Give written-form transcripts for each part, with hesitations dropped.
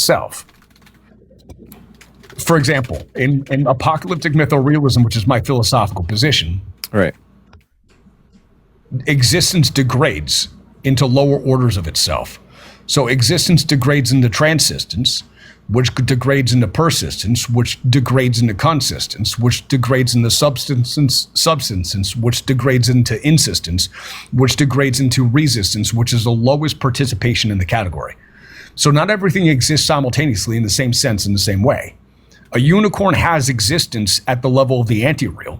itself. For example, in apocalyptic mythorealism, which is my philosophical position, Right. existence degrades into lower orders of itself. So existence degrades into transistence, which degrades into persistence, which degrades into consistence, which degrades into substance, which degrades into insistence, which degrades into resistance, which is the lowest participation in the category. So not everything exists simultaneously in the same sense, in the same way. A unicorn has existence at the level of the anti-real.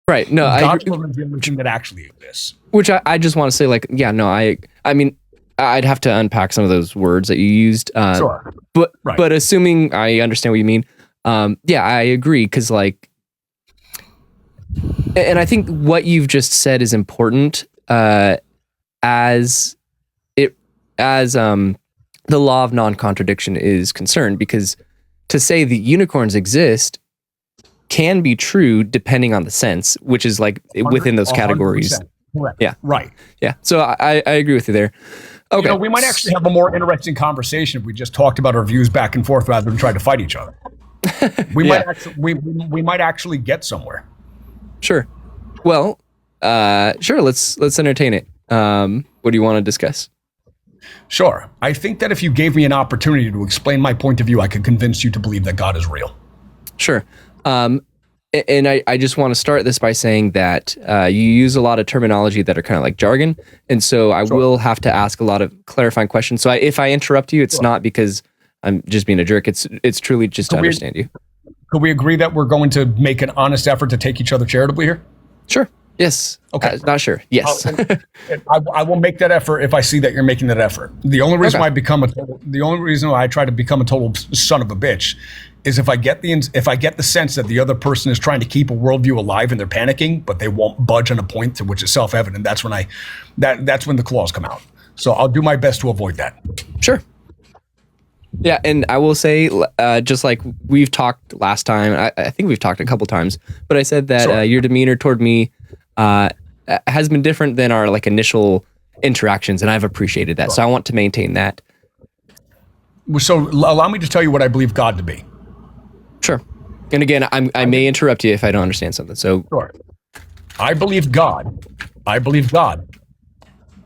Right. No, God's love is the only thing that actually exists. which I just want to say, like, yeah, no, I mean, I'd have to unpack some of those words that you used. Sure. But assuming I understand what you mean, yeah, I agree. Cause like, and I think what you've just said is important, as the law of non-contradiction is concerned, because to say that unicorns exist can be true depending on the sense, which is like within those categories. 100%. Correct. Yeah. Right. Yeah. So I agree with you there. Okay. You know, we might actually have a more interesting conversation if we just talked about our views back and forth rather than try to fight each other. We might actually get somewhere. Sure. Well, sure. Let's entertain it. What do you want to discuss? Sure. I think that if you gave me an opportunity to explain my point of view, I could convince you to believe that God is real. Sure. And I just want to start this by saying that you use a lot of terminology that are kind of like jargon. And so I will have to ask a lot of clarifying questions. So if I interrupt you, it's not because I'm just being a jerk. It's truly just to understand you. Could we agree that we're going to make an honest effort to take each other charitably here? Sure. Yes. Okay. Not sure. Yes. I will make that effort if I see that you're making that effort. The only reason why I try to become a total son of a bitch is if I get the sense that the other person is trying to keep a worldview alive and they're panicking, but they won't budge on a point to which is self-evident. That's when that's when the claws come out. So I'll do my best to avoid that. Sure. Yeah, and I will say, just like we've talked last time, I think we've talked a couple times, but I said that your demeanor toward me has been different than our like initial interactions, and I've appreciated that. So I want to maintain that. So allow me to tell you what I believe God to be. Sure. And again, I may interrupt you if I don't understand something. So sure. I believe God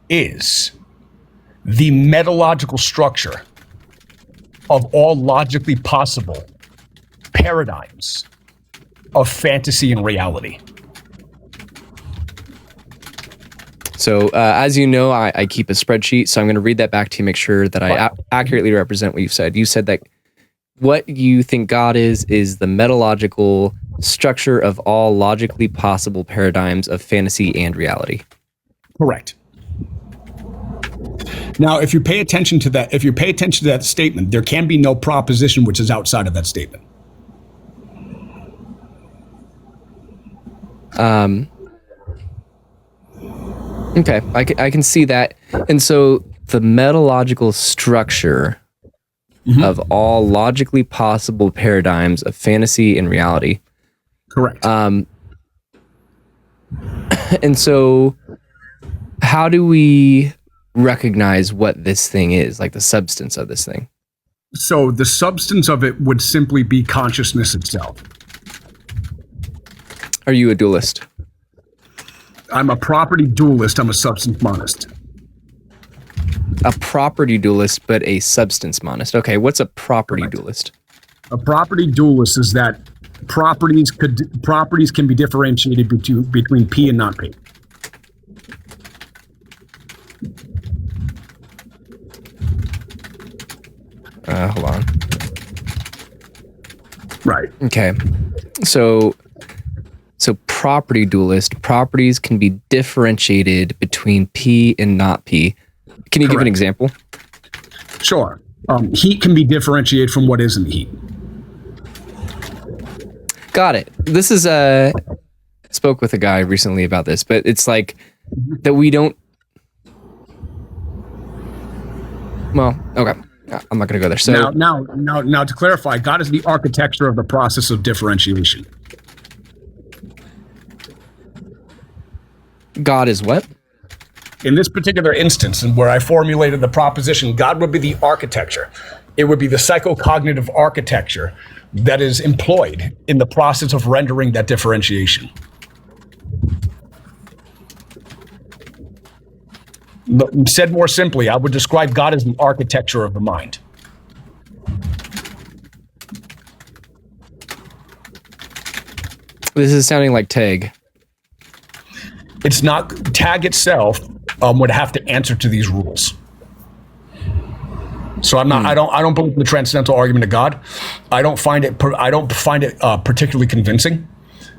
is the metalogical structure of all logically possible paradigms of fantasy and reality. So as you know, I keep a spreadsheet, so I'm going to read that back to you, make sure that I accurately represent what you've said. You said that what you think God is the metalogical structure of all logically possible paradigms of fantasy and reality. Correct. Now, if you pay attention to that statement, there can be no proposition which is outside of that statement. Okay, I can see that. And so the metalogical structure of all logically possible paradigms of fantasy and reality. Correct. And so how do we recognize what this thing is, like the substance of this thing? So the substance of it would simply be consciousness itself. Are you a dualist? I'm a property dualist. I'm a substance monist. A property dualist, but a substance monist. Okay, what's a property dualist? A property dualist is that properties can be differentiated between P and not P. Hold on. Right. Okay. So property dualist, properties can be differentiated between P and not P. Can you give an example? Sure. Heat can be differentiated from what isn't heat. Got it. This is spoke with a guy recently about this, but it's like that we don't. Well, okay. I'm not going to go there. So now to clarify, God is the architecture of the process of differentiation. God is what? in this particular instance, and where I formulated the proposition, God would be the architecture. It would be the psychocognitive architecture that is employed in the process of rendering that differentiation. Said more simply, I would describe God as the architecture of the mind. This is sounding like Tag. It's not. Tag itself would have to answer to these rules. So I'm not. I don't believe in the transcendental argument of God. I don't find it particularly convincing.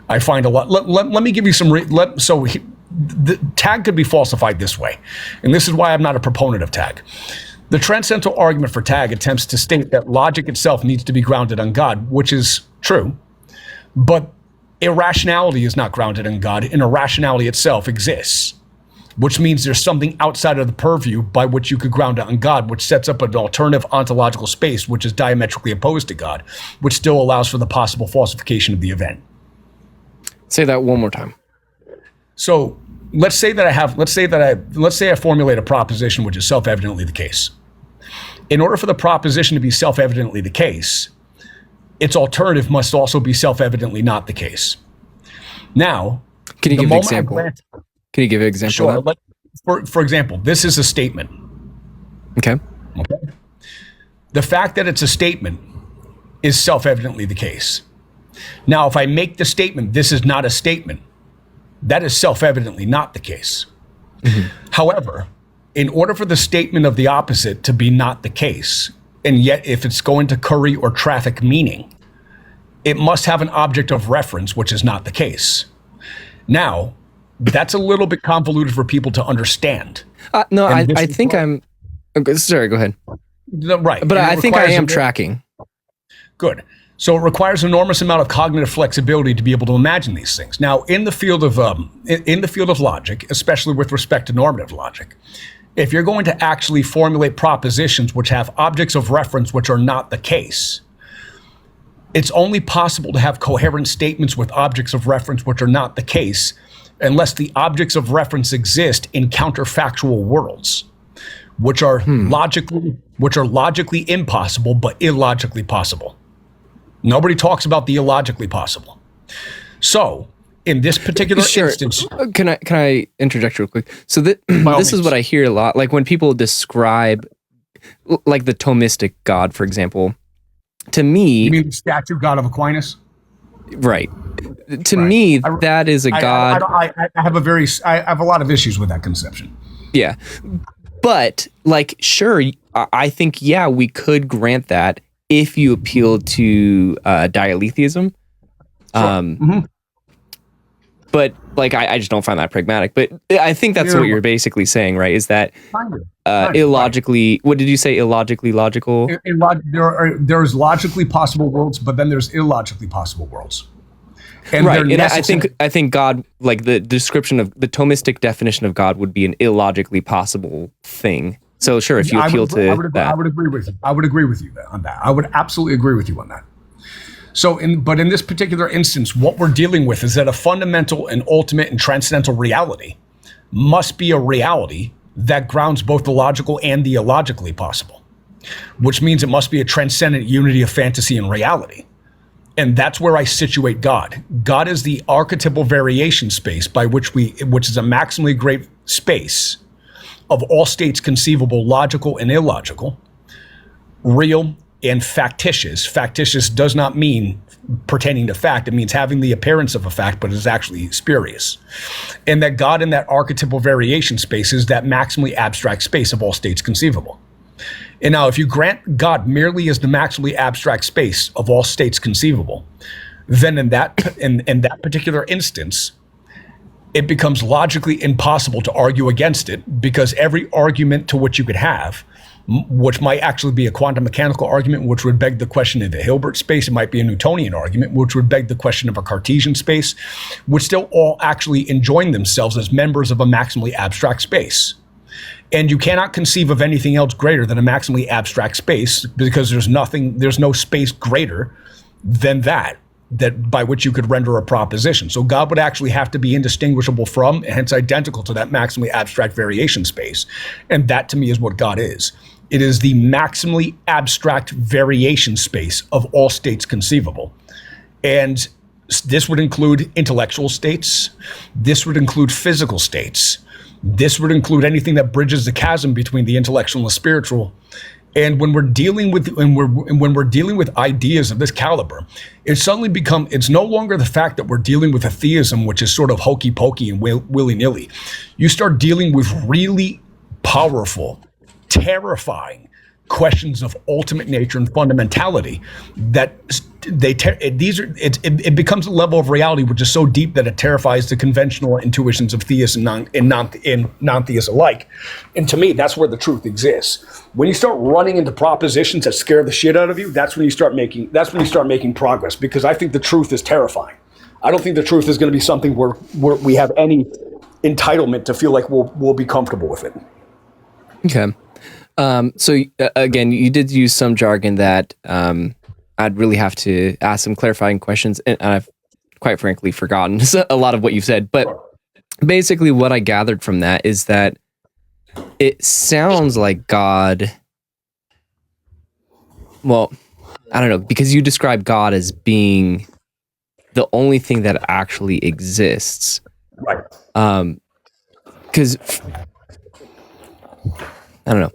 I find a lot. Let me give you some. The Tag could be falsified this way, and this is why I'm not a proponent of Tag. The transcendental argument for Tag attempts to state that logic itself needs to be grounded on God, which is true, but irrationality is not grounded in God, and irrationality itself exists, which means there's something outside of the purview by which you could ground it on God, which sets up an alternative ontological space, which is diametrically opposed to God, which still allows for the possible falsification of the event. Say that one more time. So let's say I formulate a proposition which is self-evidently the case. In order for the proposition to be self-evidently the case, its alternative must also be self-evidently not the case. Now, can you give an example? Can you give an example? Sure. For example, this is a statement. Okay. The fact that it's a statement is self-evidently the case. Now, if I make the statement, this is not a statement, that is self-evidently not the case. Mm-hmm. However, in order for the statement of the opposite to be not the case, and yet if it's going to curry or traffic meaning, it must have an object of reference, which is not the case. Now, that's a little bit convoluted for people to understand. No, I think I'm... Sorry, go ahead. Right. But I think I am tracking. Good. So it requires an enormous amount of cognitive flexibility to be able to imagine these things. Now, in the field of logic, especially with respect to normative logic, if you're going to actually formulate propositions which have objects of reference which are not the case, it's only possible to have coherent statements with objects of reference which are not the case unless the objects of reference exist in counterfactual worlds, which are logically impossible but illogically possible. Nobody talks about the illogically possible. So, in this particular instance, can I interject real quick? So this is what I hear a lot. Like when people describe, like the Thomistic God, for example. To me, you mean the statue God of Aquinas? Right. To me, that is a God. I have a lot of issues with that conception. Yeah, but like, sure, I think we could grant that if you appeal to dialetheism. Sure. But like, I just don't find that pragmatic. But I think that's what you're basically saying, right? Is that illogically? What did you say? Illogically logical? There's logically possible worlds, but then there's illogically possible worlds. And right, and I think God, like the description of the Thomistic definition of God, would be an illogically possible thing. So sure, if you appeal to that, I would agree with you. I would agree with you on that. I would absolutely agree with you on that. So, but in this particular instance, what we're dealing with is that a fundamental and ultimate and transcendental reality must be a reality that grounds both the logical and the illogically possible, which means it must be a transcendent unity of fantasy and reality. And that's where I situate God. God is the archetypal variation space by which is a maximally great space of all states conceivable, logical and illogical, real and factitious. Factitious does not mean pertaining to fact. It means having the appearance of a fact, but is actually spurious. And that God in that archetypal variation space is that maximally abstract space of all states conceivable. And now if you grant God merely as the maximally abstract space of all states conceivable, then in that particular instance, it becomes logically impossible to argue against it, because every argument to which you could have, which might actually be a quantum mechanical argument, which would beg the question of the Hilbert space, it might be a Newtonian argument, which would beg the question of a Cartesian space, would still all actually enjoin themselves as members of a maximally abstract space. And you cannot conceive of anything else greater than a maximally abstract space, because there's no space greater than that. that by which you could render a proposition. So God would actually have to be indistinguishable from, and hence identical to, that maximally abstract variation space. And that to me is what God is. It is the maximally abstract variation space of all states conceivable. And this would include intellectual states. This would include physical states. This would include anything that bridges the chasm between the intellectual and the spiritual. And when we're dealing with ideas of this caliber, it's no longer the fact that we're dealing with a theism which is sort of hokey pokey and willy-nilly. You start dealing with really powerful, terrifying questions of ultimate nature and fundamentality that it becomes a level of reality which is so deep that it terrifies the conventional intuitions of theists and non-theists alike. And to me, that's where the truth exists. When you start running into propositions that scare the shit out of you, that's when you start making progress, because I think the truth is terrifying. I don't think the truth is going to be something where we have any entitlement to feel like we'll be comfortable with it. Okay. So again, you did use some jargon that I'd really have to ask some clarifying questions, and I've quite frankly forgotten a lot of what you've said. But basically what I gathered from that is that it sounds like God, well, I don't know, because you describe God as being the only thing that actually exists. Right. Because I don't know.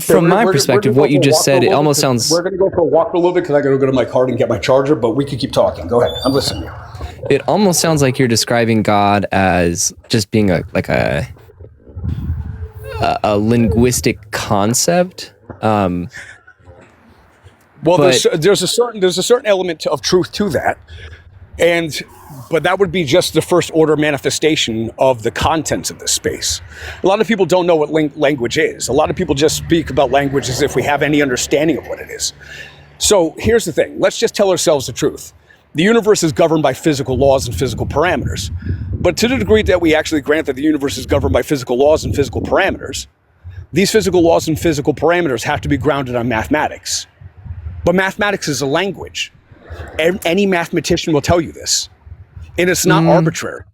From my perspective, what you just said, it almost sounds... We're going to go for a walk for a little bit because I got to go to my car and get my charger, but we can keep talking. Go ahead. I'm listening to you. It almost sounds like you're describing God as just being a linguistic concept. Well, there's a certain element of truth to that. But that would be just the first order manifestation of the contents of this space. A lot of people don't know what language is. A lot of people just speak about language as if we have any understanding of what it is. So here's the thing. Let's just tell ourselves the truth. The universe is governed by physical laws and physical parameters. But to the degree that we actually grant that the universe is governed by physical laws and physical parameters, these physical laws and physical parameters have to be grounded on mathematics. But mathematics is a language. Any mathematician will tell you this. And it's not arbitrary.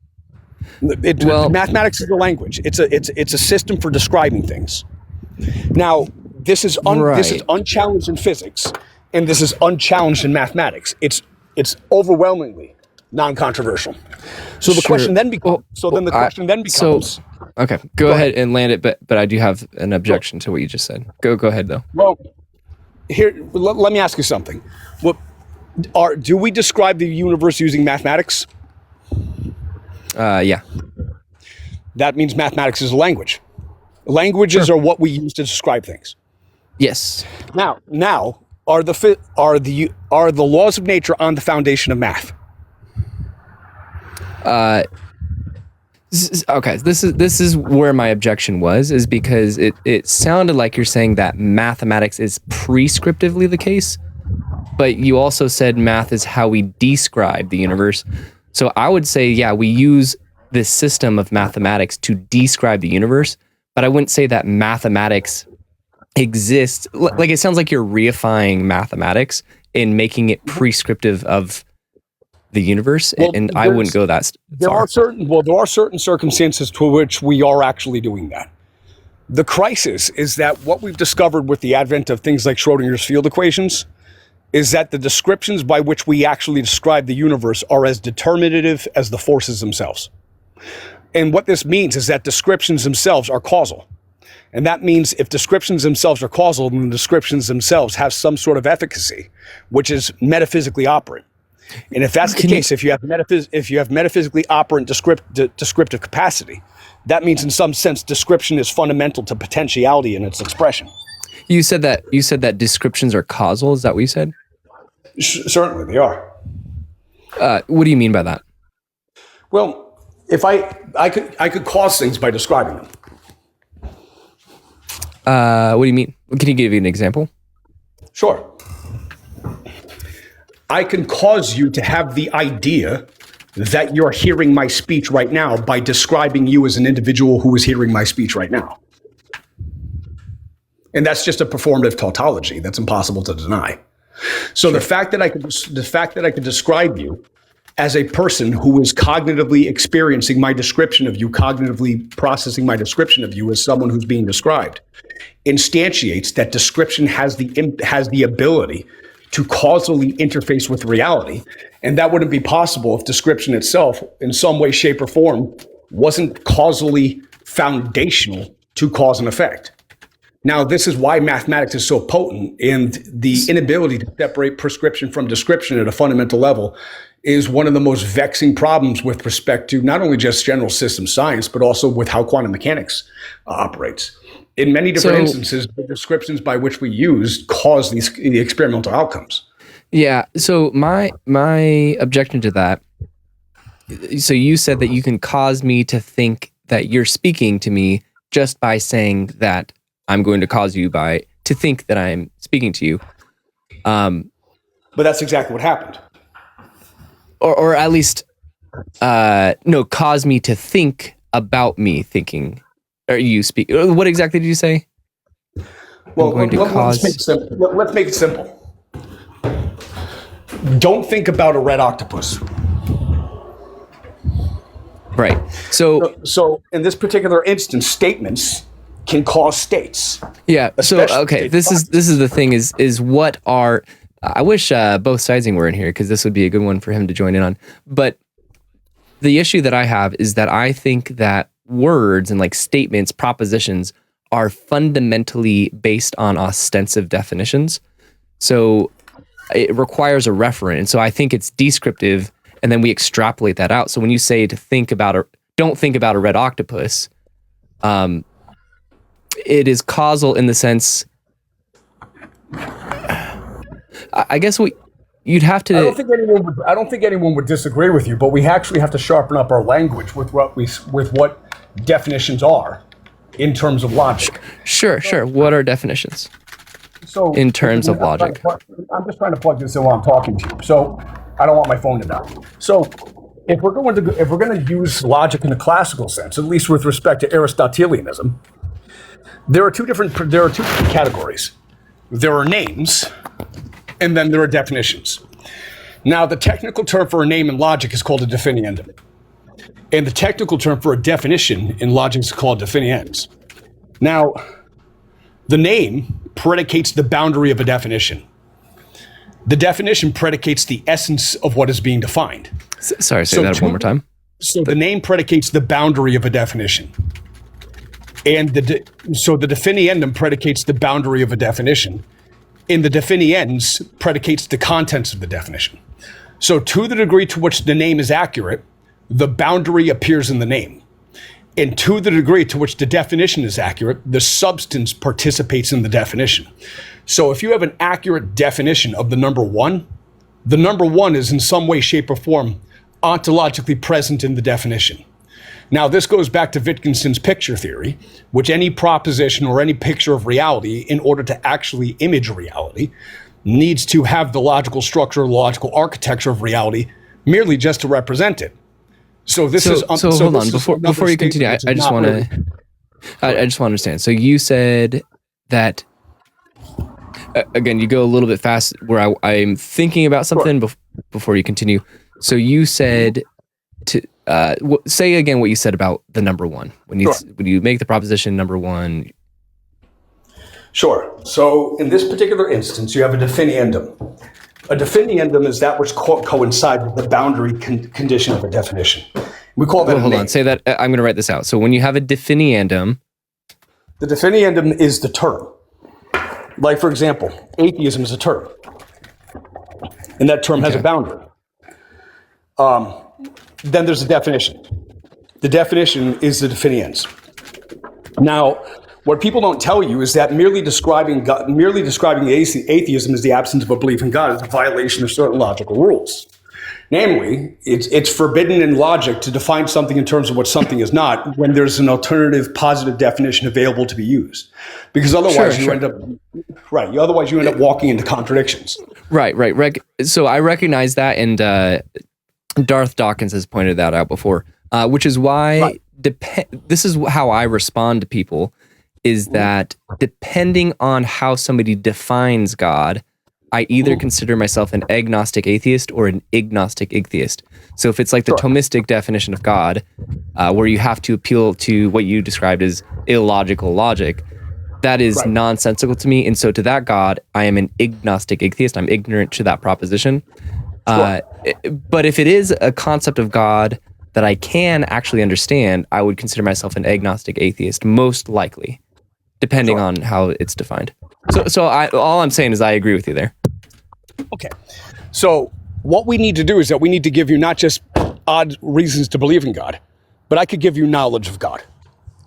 Mathematics is a language. It's a system for describing things. Now, this is unchallenged in physics, and this is unchallenged in mathematics. It's overwhelmingly non-controversial. So the question then becomes. Okay, go ahead and land it. But I do have an objection to what you just said. Go ahead though. Well, here let me ask you something. Do we describe the universe using mathematics? Yeah. That means mathematics is a language. Languages are what we use to describe things. Yes. Now are the laws of nature on the foundation of math? Okay. This is where my objection is because it sounded like you're saying that mathematics is prescriptively the case, but you also said math is how we describe the universe. So I would say, yeah, we use this system of mathematics to describe the universe, but I wouldn't say that mathematics exists. Like, it sounds like you're reifying mathematics and making it prescriptive of the universe, and I wouldn't go that far. There are certain circumstances to which we are actually doing that. The crisis is that what we've discovered with the advent of things like Schrodinger's field equations is that the descriptions by which we actually describe the universe are as determinative as the forces themselves. And what this means is that descriptions themselves are causal. And that means if descriptions themselves are causal, then the descriptions themselves have some sort of efficacy, which is metaphysically operant. And if that's the case, if you have metaphysically operant descriptive capacity, that means in some sense description is fundamental to potentiality in its expression. You said that descriptions are causal. Is that what you said? Certainly they are. What do you mean by that? Well, if I could cause things by describing them. What do you mean? Can you give me an example? Sure. I can cause you to have the idea that you're hearing my speech right now by describing you as an individual who is hearing my speech right now. And that's just a performative tautology that's impossible to deny. So the fact that I could describe you as a person who is cognitively experiencing my description of you, cognitively processing my description of you as someone who's being described, instantiates that description has the ability to causally interface with reality. And that wouldn't be possible if description itself, in some way, shape, or form, wasn't causally foundational to cause and effect. Now, this is why mathematics is so potent, and the inability to separate prescription from description at a fundamental level is one of the most vexing problems with respect to not only just general system science, but also with how quantum mechanics operates. In many different instances, the descriptions by which we use cause the experimental outcomes. Yeah. So my objection to that. So you said that you can cause me to think that you're speaking to me just by saying that I'm going to cause you to think that I'm speaking to you. But that's exactly what happened. Or at least, no, cause me to think about me thinking. Or you speak. What exactly did you say? Well, let's make it simple. Don't think about a red octopus. Right. So in this particular instance, statements can cause states. Yeah. So okay, this is the thing is what are I wish both Sidesing were in here because this would be a good one for him to join in on. But the issue that I have is that I think that words and like statements, propositions are fundamentally based on ostensive definitions. So it requires a referent. And so I think it's descriptive and then we extrapolate that out. So when you say don't think about a red octopus, it is causal in the sense, I guess you'd have to. I don't think anyone would disagree with you, but we actually have to sharpen up our language with what definitions are in terms of logic. Sure. What are definitions? So in terms of logic, I'm just trying to plug this in while I'm talking to you. So I don't want my phone to die. So if we're going to use logic in a classical sense, at least with respect to Aristotelianism, there are two different categories. There are names, and then there are definitions. Now, the technical term for a name in logic is called a definiendum. And the technical term for a definition in logic is called definiens. Now, the name predicates the boundary of a definition. The definition predicates the essence of what is being defined. Sorry, say that one more time. So the name predicates the boundary of a definition. And so the definiendum predicates the boundary of a definition. And the definiens predicates the contents of the definition. So to the degree to which the name is accurate, the boundary appears in the name. And to the degree to which the definition is accurate, the substance participates in the definition. So if you have an accurate definition of the number one is in some way, shape, or form ontologically present in the definition. Now, this goes back to Wittgenstein's picture theory, which any proposition or any picture of reality, in order to actually image reality, needs to have the logical structure, logical architecture of reality, merely just to represent it. So this is. So hold on, before you continue, I just want to understand. So you said that. Again, you go a little bit fast where I'm thinking about something before you continue. So you said to say again what you said about the number one when you make the proposition number one. Sure. So in this particular instance, you have a definiendum. A definiendum is that which coincides with the boundary condition of a definition. We call that. Hold on. Say that. I'm going to write this out. So when you have a definiendum, the definiendum is the term. Like, for example, atheism is a term, and that term has a boundary. Then there's a definition. The definition is the definiens. Now, what people don't tell you is that merely describing the atheism as the absence of a belief in God is a violation of certain logical rules. Namely, it's forbidden in logic to define something in terms of what something is not when there's an alternative positive definition available to be used. Because otherwise you end up walking into contradictions. Right. So I recognize that, and Darth Dawkins has pointed that out before, which is why this is how I respond to people, is that depending on how somebody defines God, I either consider myself an agnostic atheist or an ignostic atheist. So if it's like the Thomistic definition of God, where you have to appeal to what you described as illogical logic, that is nonsensical to me. And so to that God, I am an agnostic atheist. I'm ignorant to that proposition. But if it is a concept of God that I can actually understand, I would consider myself an agnostic atheist, most likely, depending on how it's defined. So all I'm saying is I agree with you there. Okay. So what we need to do is that we need to give you not just odd reasons to believe in God, but I could give you knowledge of God.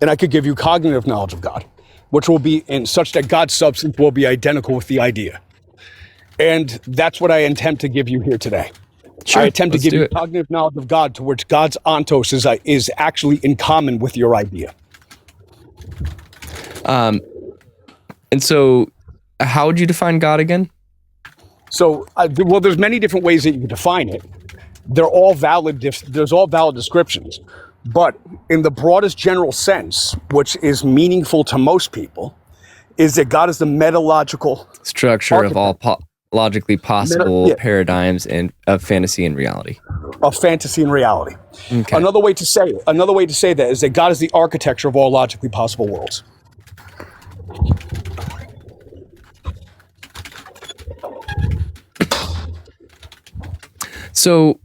And I could give you cognitive knowledge of God, which will be in such that God's substance will be identical with the idea. And that's what I attempt to give you here today. Sure, I attempt to give you cognitive knowledge of God to which God's ontos is actually in common with your idea. And so how would you define God again? So, well, there's many different ways that you can define it. They're all valid. There's all valid descriptions. But in the broadest general sense, which is meaningful to most people, is that God is the metalogical structure of all logically possible paradigms of fantasy and reality. Of fantasy and reality. Okay. Another way to say that is that God is the architecture of all logically possible worlds. So,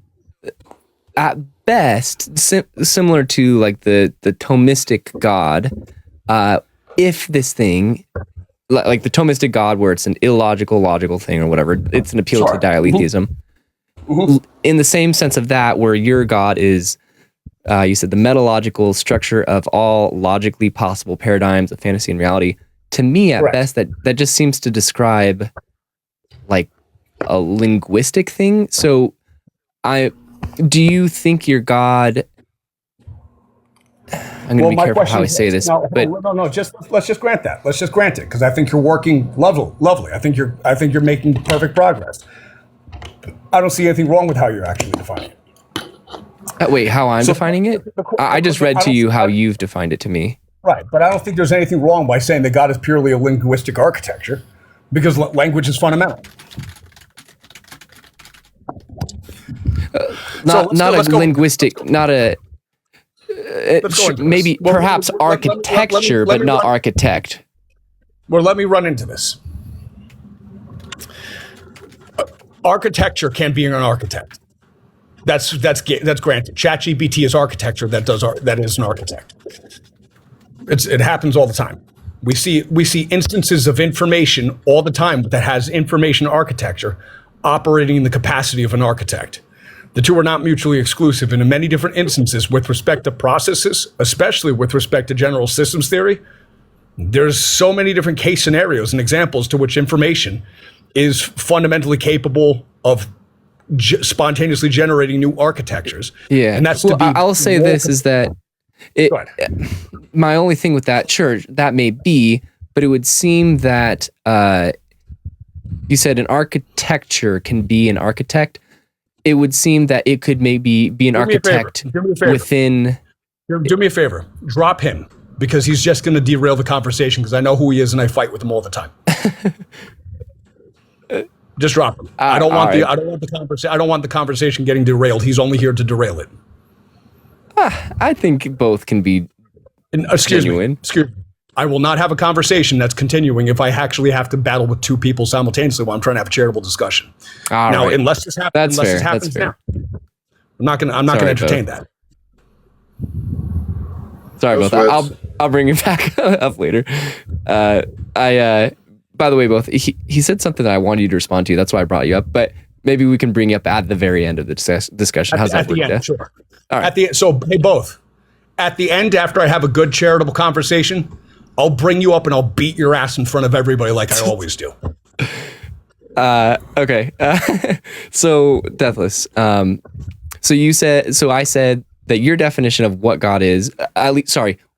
at best, similar to like the Thomistic God, if this thing, like the Thomistic God, where it's an illogical, logical thing or whatever, it's an appeal to dialetheism. In the same sense of that, where your God is, you said the metalogical structure of all logically possible paradigms of fantasy and reality. To me, at best, that just seems to describe like a linguistic thing. So, do you think your God? I'm going to be careful how I say this, but let's just grant that. Let's just grant it because I think you're working lovely. I think you're making perfect progress. I don't see anything wrong with how you're actually defining it. Wait, how I'm defining it? I just read to you how you've defined it to me. Right, but I don't think there's anything wrong by saying that God is purely a linguistic architecture because language is fundamental. Not a linguistic, not a maybe perhaps architecture, but not architect. Well, let me run into this. Architecture can be an architect. That's granted. ChatGPT is architecture that is an architect. It happens all the time. We see instances of information all the time that has information architecture operating in the capacity of an architect. The two are not mutually exclusive, and in many different instances with respect to processes, especially with respect to general systems theory, there's so many different case scenarios and examples to which information is fundamentally capable of spontaneously generating new architectures. Yeah, and that's I'll say this is that my only thing with that, sure, that may be, but it would seem that you said an architecture can be an architect. It would seem that it could maybe be an architect within. Do me a favor. Drop him because he's just going to derail the conversation because I know who he is and I fight with him all the time. Just drop him. I don't want the conversation getting derailed. He's only here to derail it. I think both can be genuine. Excuse me. I will not have a conversation that's continuing if I actually have to battle with two people simultaneously while I'm trying to have a charitable discussion. Unless this happens now, I'm not going to entertain that. Sorry about that. I'll bring it back up later. By the way, both he said something that I wanted you to respond to. That's why I brought you up. But maybe we can bring you up at the very end of the discussion. How's that work? At the end, sure. All right. So hey, both. At the end, after I have a good charitable conversation, I'll bring you up and I'll beat your ass in front of everybody like I always do. Okay. So Deathless. I said that your definition of what God is,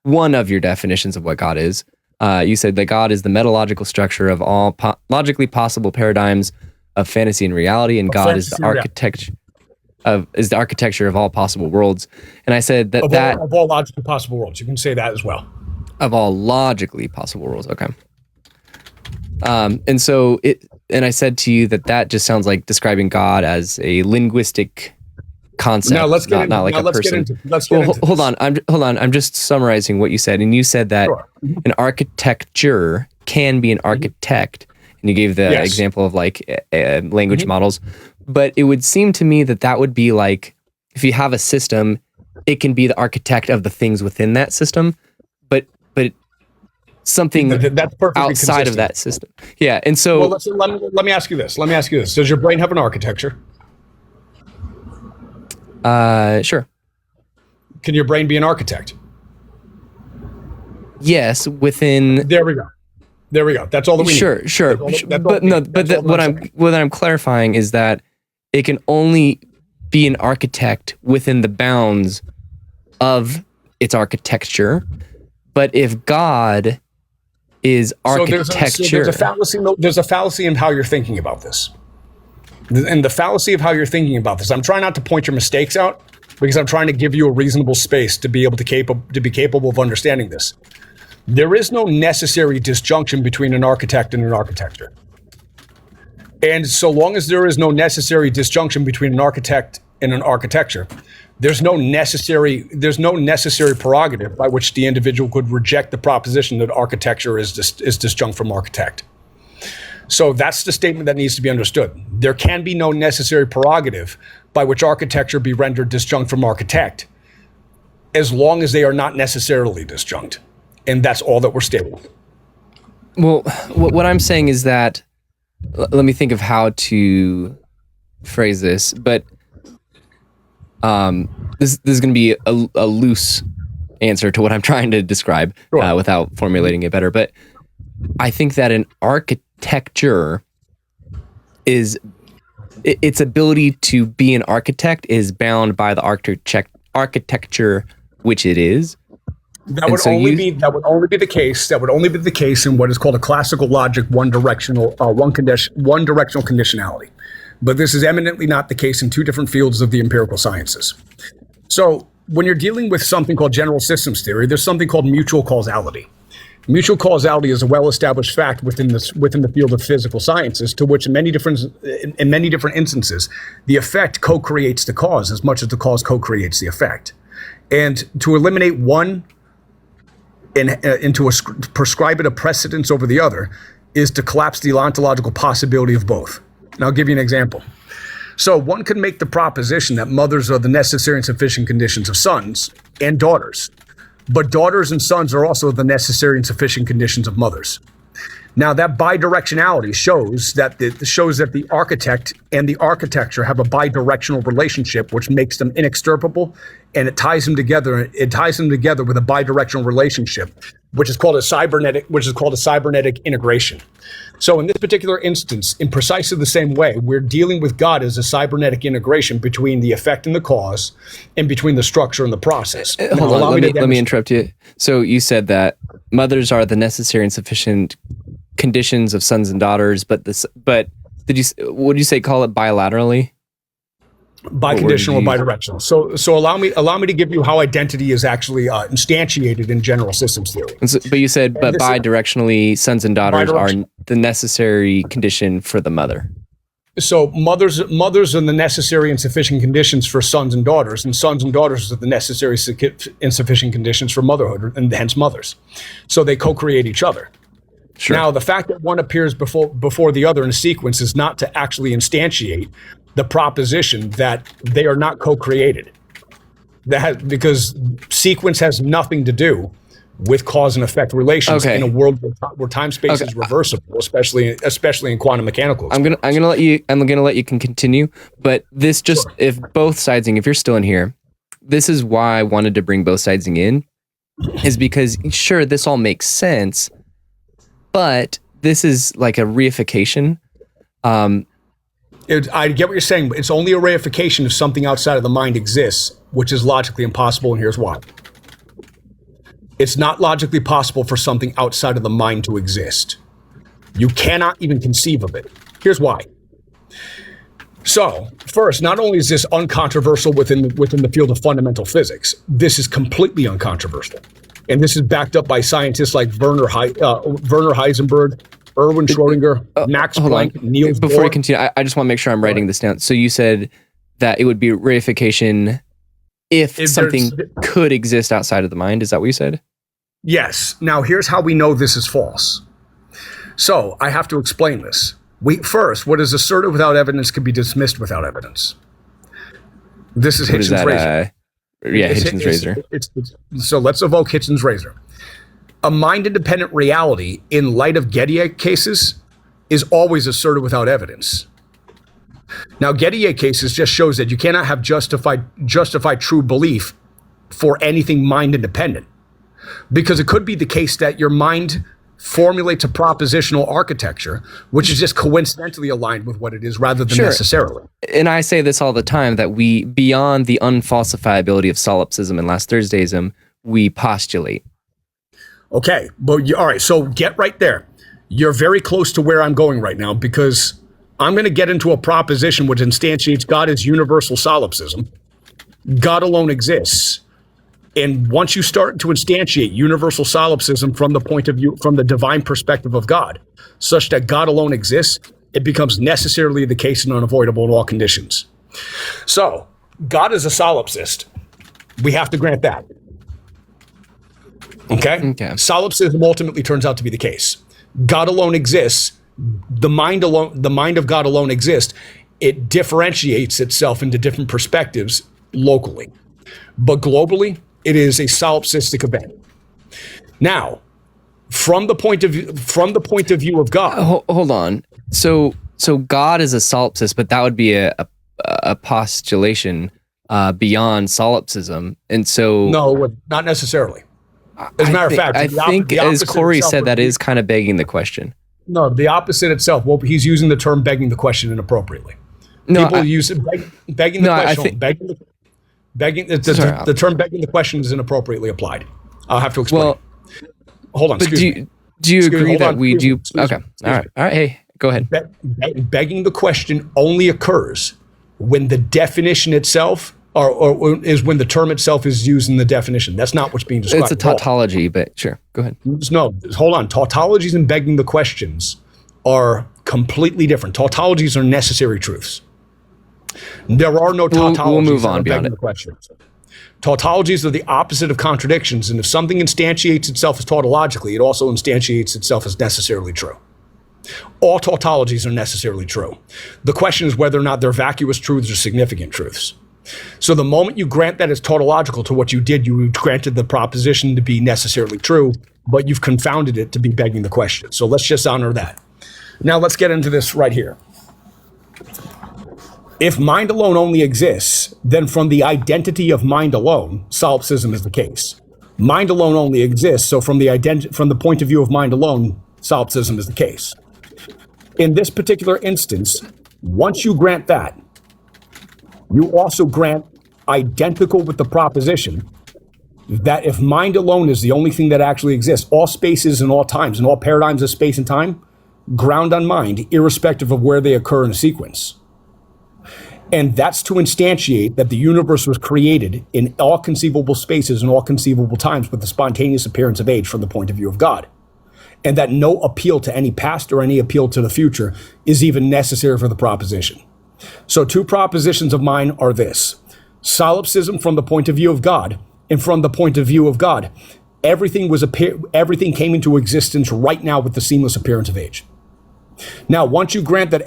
one of your definitions of what God is, you said that God is the metalogical structure of all logically possible paradigms of fantasy and reality, and God is the architecture of all possible worlds. And I said that of all logically possible worlds. You can say that as well. Of all logically possible worlds. Okay. And so and I said to you that just sounds like describing God as a linguistic concept. Now let's get not like a person. Hold on. I'm just summarizing what you said, and you said that an architecture can be an architect, and you gave the example of like language models. But it would seem to me that would be like, if you have a system, it can be the architect of the things within that system, but something that's perfectly outside consistent of that system. Yeah, and so let me ask you this. Does your brain have an architecture? Sure. Can your brain be an architect? Yes, within. There we go. That's all that we need. Sure. What I'm clarifying is that it can only be an architect within the bounds of its architecture. But if God is architecture, there's a fallacy in how you're thinking about this. And the fallacy of how you're thinking about this, I'm trying not to point your mistakes out, because I'm trying to give you a reasonable space to be able to be capable of understanding this. There is no necessary disjunction between an architect and an architecture. And so long as there is no necessary disjunction between an architect and an architecture, there's no necessary prerogative by which the individual could reject the proposition that architecture is disjunct from architect. So that's the statement that needs to be understood. There can be no necessary prerogative by which architecture be rendered disjunct from architect, as long as they are not necessarily disjunct. And that's all that we're stating. Well, what I'm saying is that, let me think of how to phrase this, but this is going to be a loose answer to what I'm trying to describe, without formulating it better. But I think that an architecture is, its ability to be an architect is bound by the architecture which it is. That would only be the case in what is called a classical logic one directional conditionality. But this is eminently not the case in two different fields of the empirical sciences. So when you're dealing with something called general systems theory, there's something called mutual causality. Mutual causality is a well-established fact within the field of physical sciences, to which in many different instances, the effect co-creates the cause as much as the cause co-creates the effect. And to eliminate one and to prescribe it a precedence over the other is to collapse the ontological possibility of both. And I'll give you an example. So one could make the proposition that mothers are the necessary and sufficient conditions of sons and daughters, but daughters and sons are also the necessary and sufficient conditions of mothers. Now that bidirectionality shows that the architect and the architecture have a bidirectional relationship, which makes them inextricable, and it ties them together. It ties them together with a bidirectional relationship, which is called a cybernetic integration. So in this particular instance, in precisely the same way, we're dealing with God as a cybernetic integration between the effect and the cause, and between the structure and the process. Hold on, let me interrupt you. So you said that mothers are the necessary and sufficient conditions of sons and daughters, but what did you say? Call it bilaterally? Biconditional or bidirectional. So allow me to give you how identity is actually instantiated in general systems theory. But you said, but bidirectionally, sons and daughters are the necessary condition for the mother. So mothers are the necessary and sufficient conditions for sons and daughters are the necessary and sufficient conditions for motherhood, and hence mothers. So they co-create each other. Sure. Now, the fact that one appears before the other in a sequence is not to actually instantiate the proposition that they are not co-created. Because sequence has nothing to do with cause and effect relations in a world where time-space is reversible, especially in quantum mechanical. I'm gonna let you continue, but this just if both sidesing, if you're still in here, this is why I wanted to bring both sidesing in, is because sure, this all makes sense, but this is like a reification. I get what you're saying, but it's only a reification if something outside of the mind exists, which is logically impossible, and here's why. It's not logically possible for something outside of the mind to exist. You cannot even conceive of it. Here's why. So, first, not only is this uncontroversial within the field of fundamental physics, this is completely uncontroversial. And this is backed up by scientists like Werner Heisenberg, Erwin Schrödinger, Max Hold on. Planck, Niels Before we Bohr. continue, I just want to make sure I'm writing this down. So you said that it would be reification if If something there's- could exist outside of the mind. Is that what you said? Yes. Now, here's how we know this is false. So I have to explain this. First, what is asserted without evidence can be dismissed without evidence. This is What is Hitchens' that? razor. Hitchens' razor. So let's evoke Hitchens' razor. A mind-independent reality in light of Gettier cases is always asserted without evidence. Now, Gettier cases just shows that you cannot have justified true belief for anything mind-independent, because it could be the case that your mind formulates a propositional architecture, which is just coincidentally aligned with what it is rather than Sure. necessarily. And I say this all the time, that we, beyond the unfalsifiability of solipsism and last Thursdayism, we postulate. Okay, but all right, so get right there. You're very close to where I'm going right now, because I'm going to get into a proposition which instantiates God as universal solipsism. God alone exists. And once you start to instantiate universal solipsism from the point of view, from the divine perspective of God, such that God alone exists, it becomes necessarily the case and unavoidable in all conditions. So, God is a solipsist. We have to grant that. Okay? Solipsism ultimately turns out to be the case. God alone exists. The mind of God alone exists. It differentiates itself into different perspectives locally. But globally, it is a solipsistic event. Now, from the point of view of God, Hold on. So God is a solipsist, but that would be a postulation beyond solipsism, and so no, not necessarily. As a matter of fact, I think the as opposite Corey itself said, would that be- is kind of begging the question. No, the opposite itself. Well, he's using the term begging the question inappropriately. No, People I- use it begging the No, I question. think- The term begging the question is inappropriately applied. I'll have to explain. Well, Hold on, but excuse me. do you Excuse me, agree hold that on, we excuse me, do? excuse Okay, me, excuse all right. Hey, go ahead. Begging the question only occurs when the definition itself, or is when the term itself is used in the definition. That's not what's being described. It's a at all. tautology, but sure, go ahead. No, hold on. Tautologies and begging the questions are completely different. Tautologies are necessary truths. There are no tautologies. We'll move that on are beyond begging it. the questions. Tautologies are the opposite of contradictions, and if something instantiates itself as tautologically, it also instantiates itself as necessarily true. All tautologies are necessarily true. The question is whether or not they're vacuous truths or significant truths. So the moment you grant that it's tautological to what you did, you granted the proposition to be necessarily true, but you've confounded it to be begging the question. So let's just honor that. Now let's get into this right here. If mind alone only exists, then from the identity of mind alone, solipsism is the case. Mind alone only exists, so from the point of view of mind alone, solipsism is the case. In this particular instance, once you grant that, you also grant identical with the proposition that if mind alone is the only thing that actually exists, all spaces and all times and all paradigms of space and time ground on mind, irrespective of where they occur in a sequence. And that's to instantiate that the universe was created in all conceivable spaces and all conceivable times with the spontaneous appearance of age from the point of view of God. And that no appeal to any past or any appeal to the future is even necessary for the proposition. So two propositions of mine are this: solipsism from the point of view of God, and from the point of view of God, everything came into existence right now with the seamless appearance of age. Now, once you grant that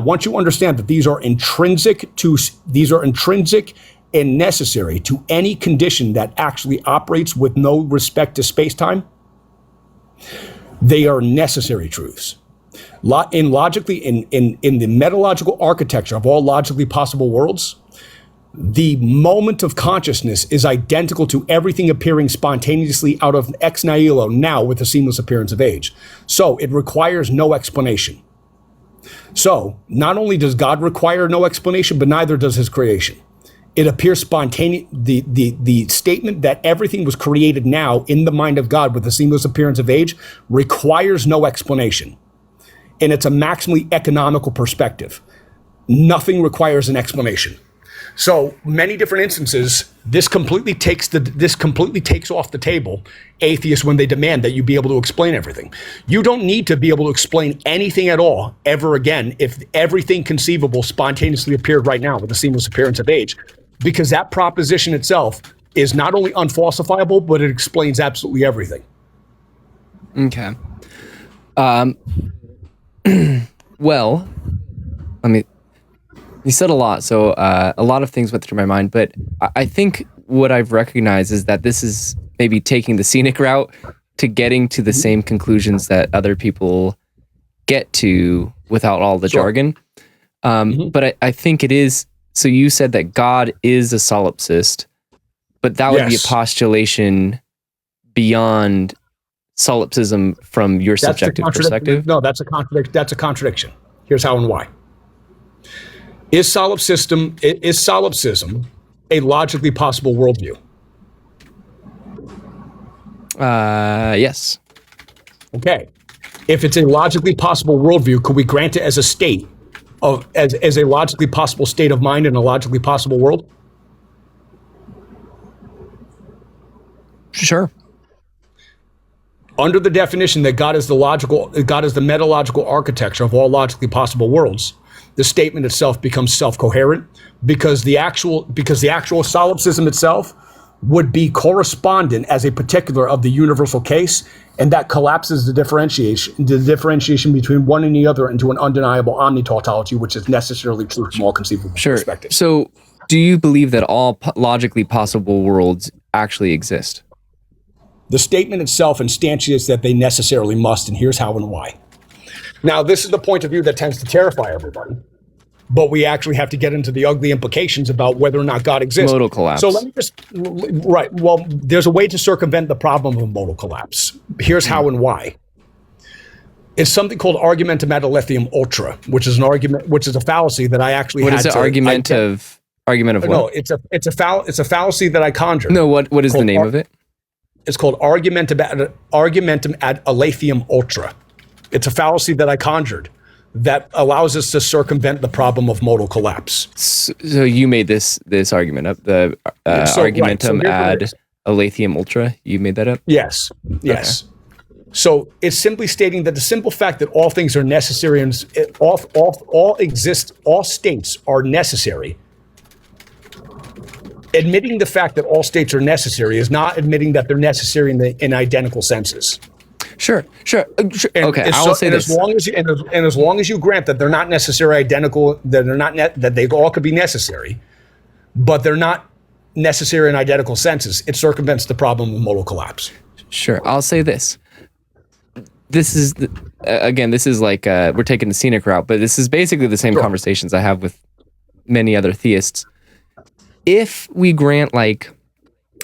once you understand that these are intrinsic and necessary to any condition that actually operates with no respect to space-time, they are necessary truths. In the metalogical architecture of all logically possible worlds, the moment of consciousness is identical to everything appearing spontaneously out of ex nihilo now with the seamless appearance of age. So it requires no explanation. So not only does God require no explanation, but neither does his creation. It appears spontaneous. The statement that everything was created now in the mind of God with the seamless appearance of age requires no explanation. And it's a maximally economical perspective. Nothing requires an explanation. So many different instances, this completely takes off the table atheists when they demand that you be able to explain everything. You don't need to be able to explain anything at all ever again if everything conceivable spontaneously appeared right now with the seamless appearance of age, because that proposition itself is not only unfalsifiable, but it explains absolutely everything. Okay. Well, you said a lot, so a lot of things went through my mind, but I think what I've recognized is that this is maybe taking the scenic route to getting to the same conclusions that other people get to without all the jargon. But I think it is, so you said that God is a solipsist, but that would be a postulation beyond solipsism from your subjective perspective? No, that's a contradiction. Here's how and why. Is solipsism a logically possible worldview? Yes. Okay. If it's a logically possible worldview, could we grant it as a state as a logically possible state of mind in a logically possible world? Sure. Under the definition that God is the metalogical architecture of all logically possible worlds, the statement itself becomes self-coherent because the actual solipsism itself would be correspondent as a particular of the universal case, and that collapses the differentiation between one and the other into an undeniable omnitautology, which is necessarily true from all conceivable perspectives. So, do you believe that all logically possible worlds actually exist? The statement itself instantiates that they necessarily must, and here's how and why. Now, this is the point of view that tends to terrify everybody, but we actually have to get into the ugly implications about whether or not God exists. Modal collapse. So let me well, there's a way to circumvent the problem of modal collapse. Here's how and why. It's something called argumentum ad aletheum ultra, which is a fallacy that I actually What is it? Argument of what? No, it's a fallacy that I conjured. No, what is the name of it? It's called argumentum ad aletheum ultra. It's a fallacy that I conjured that allows us to circumvent the problem of modal collapse. So you made this argument up, the argumentum ad aletheum ultra. You made that up? Yes. Okay. So it's simply stating that the simple fact that all things are necessary and all states are necessary. Admitting the fact that all states are necessary is not admitting that they're necessary in identical senses. Sure. Okay, I will say this. As long as you grant that they're not necessarily identical, that they all could be necessary, but they're not necessary in identical senses, it circumvents the problem of modal collapse. Sure, I'll say this. This is like we're taking the scenic route, but this is basically the same conversations I have with many other theists. If we grant like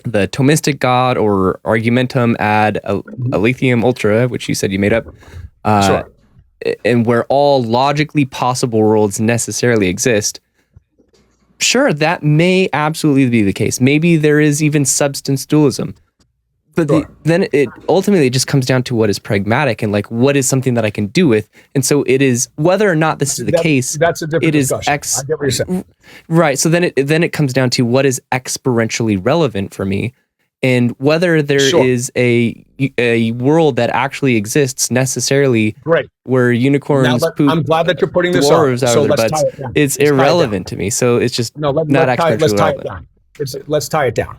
the Thomistic God or argumentum ad aletheum ultra, which you said you made up, and where all logically possible worlds necessarily exist, sure, that may absolutely be the case. Maybe there is even substance dualism. But then it ultimately just comes down to what is pragmatic and like what is something that I can do with. And so it is whether or not this is the case. That's a different discussion. I get what you're saying. Right. So then it comes down to what is experientially relevant for me, and whether there is a world that actually exists necessarily. Right. Where unicorns poop. I'm glad that you're putting this up. So it's irrelevant to me. So it's just not experientially relevant. Let's tie it down.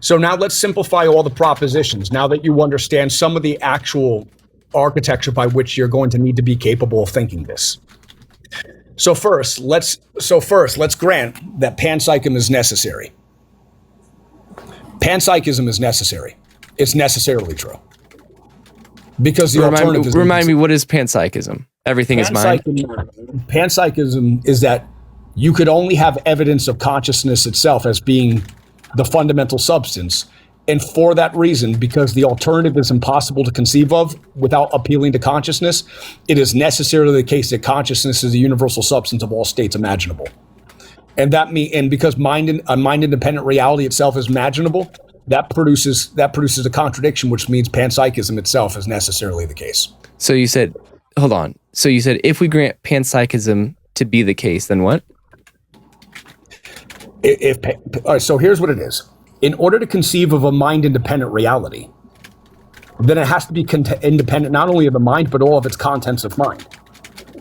So now let's simplify all the propositions. Now that you understand some of the actual architecture by which you're going to need to be capable of thinking this. So first, let's grant that panpsychism is necessary. Panpsychism is necessary. It's necessarily true. Because the alternative is... Remind me, what is panpsychism? Everything is mind? Panpsychism is that you could only have evidence of consciousness itself as being the fundamental substance. And for that reason, because the alternative is impossible to conceive of without appealing to consciousness, it is necessarily the case that consciousness is the universal substance of all states imaginable. And because a mind-independent reality itself is imaginable, that produces a contradiction, which means panpsychism itself is necessarily the case. So you said, hold on. So you said if we grant panpsychism to be the case, then what? All right, so here's what it is. In order to conceive of a mind-independent reality, then it has to be independent not only of the mind, but all of its contents of mind.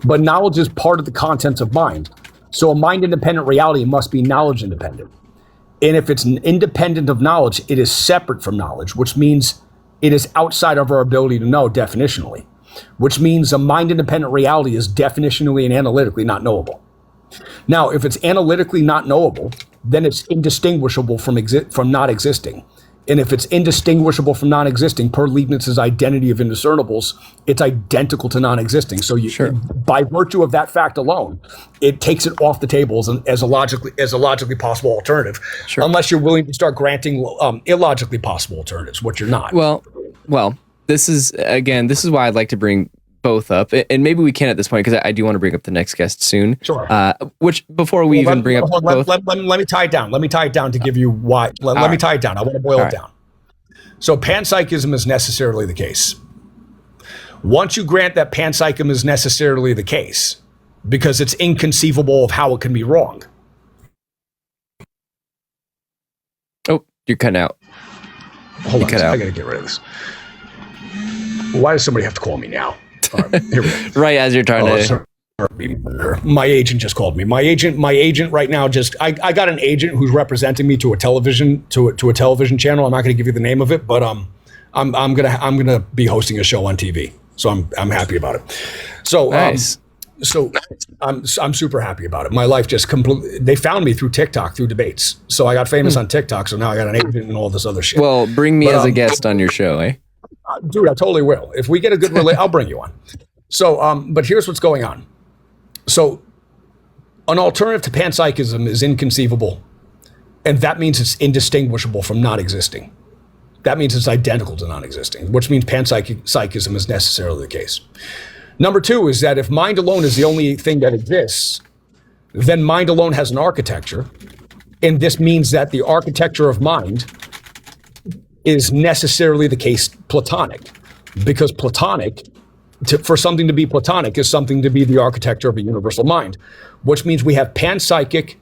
But knowledge is part of the contents of mind. So a mind-independent reality must be knowledge-independent. And if it's independent of knowledge, it is separate from knowledge, which means it is outside of our ability to know definitionally, which means a mind-independent reality is definitionally and analytically not knowable. Now, if it's analytically not knowable, then it's indistinguishable from not existing. And if it's indistinguishable from non-existing, per Leibniz's identity of indiscernibles, it's identical to non-existing. So by virtue of that fact alone, it takes it off the table as a logically possible alternative, unless you're willing to start granting illogically possible alternatives, which you're not. Well, this is why I'd like to bring both up, and maybe we can at this point, because I do want to bring up the next guest soon. Sure. Which before we bring up both, let me tie it down. Let me tie it down to give you why. Let me tie it down. I want to boil it down. So panpsychism is necessarily the case. Once you grant that panpsychism is necessarily the case, because it's inconceivable of how it can be wrong. Oh, you're cutting out. Hold on, I gotta get rid of this. Why does somebody have to call me now? All right, here we go. Right as you're trying to. My agent just called me. My agent right now I got an agent who's representing me to a television channel. I'm not going to give you the name of it, but I'm gonna be hosting a show on TV. So I'm happy about it. So nice. So I'm super happy about it. My life just completely. They found me through TikTok, through debates. So I got famous on TikTok. So now I got an agent and all this other shit. Well, bring me as a guest on your show, eh? Dude, I totally will. If we get a good I'll bring you on. So, but here's what's going on. So, an alternative to panpsychism is inconceivable, and that means it's indistinguishable from not existing. That means it's identical to non-existing, which means panpsychism is necessarily the case. Number two is that if mind alone is the only thing that exists, then mind alone has an architecture, and this means that the architecture of mind is necessarily the case Platonic, because Platonic, for something to be Platonic, is something to be the architecture of a universal mind, which means we have panpsychic,